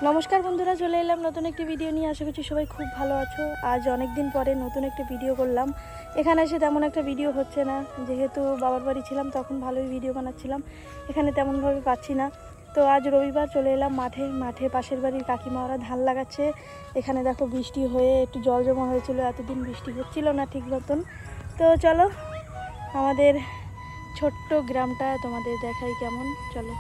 নমস্কার বন্ধুরা, চলে এলাম নতুন একটি ভিডিও নিয়ে। আশা করছি সবাই খুব ভালো আছো। আজ অনেক দিন পরে নতুন একটা ভিডিও করলাম। এখানে এসে তেমন একটা ভিডিও হচ্ছে না, যেহেতু বাবার বাড়ি ছিলাম তখন ভালোই ভিডিও বানাচ্ছিলাম, এখানে তেমনভাবে পাচ্ছি না। তো আজ রবিবার চলে এলাম মাঠে পাশের বাড়ির কাকিমা ওরা ধান লাগাচ্ছে। এখানে দেখো বৃষ্টি হয়ে একটু জল জমা হয়েছিল, এতদিন বৃষ্টি হচ্ছিল না ঠিক মতন। তো চলো আমাদের ছোট্ট গ্রামটা তোমাদের দেখাই কেমন, চলো।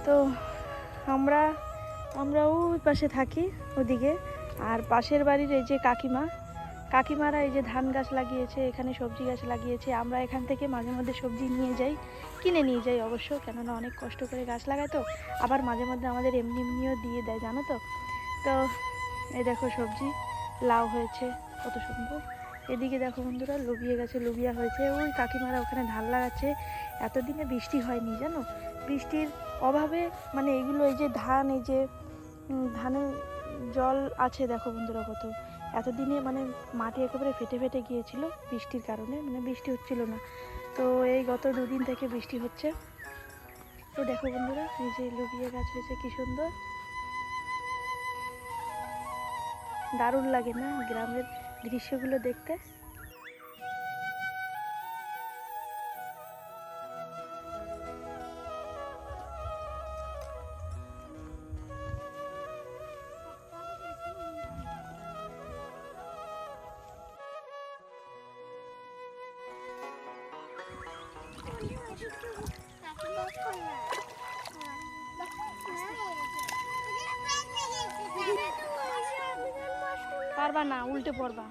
তো আমরা আমরা ওই পাশে থাকি ওদিকে। আর পাশের বাড়ির এই যে কাকিমারা এই যে ধান গাছ লাগিয়েছে, এখানে সবজি গাছ লাগিয়েছে। আমরা এখান থেকে মাঝে মধ্যে সবজি নিয়ে যাই, কিনে নিয়ে যাই অবশ্য, কেননা অনেক কষ্ট করে গাছ লাগায়। তো আবার মাঝে মধ্যে আমাদের এমনিও দিয়ে দেয়, জানো তো। তো এই দেখো সবজি, লাউ হয়েছে কত সুন্দর। এদিকে দেখো বন্ধুরা, লোবিয়া গাছে লোবিয়া হয়েছে। ওই কাকিমারা ওখানে ধান লাগাচ্ছে। এতদিনে বৃষ্টি হয়নি জানো, বৃষ্টির অভাবে মানে এগুলো এই যে ধান, এই যে ধানে জল আছে দেখো বন্ধুরা কত। এতদিনে মানে মাটি একেবারে ফেটে ফেটে গিয়েছিল বৃষ্টির কারণে, মানে বৃষ্টি হচ্ছিল না। তো এই গত দুদিন থেকে বৃষ্টি হচ্ছে। তো দেখো বন্ধুরা, এই যে লোবিয়া গাছ হয়েছে কি সুন্দর, দারুণ লাগে না গ্রামের দৃশ্যগুলো দেখতে। পারবা না, উল্টে পড়বা।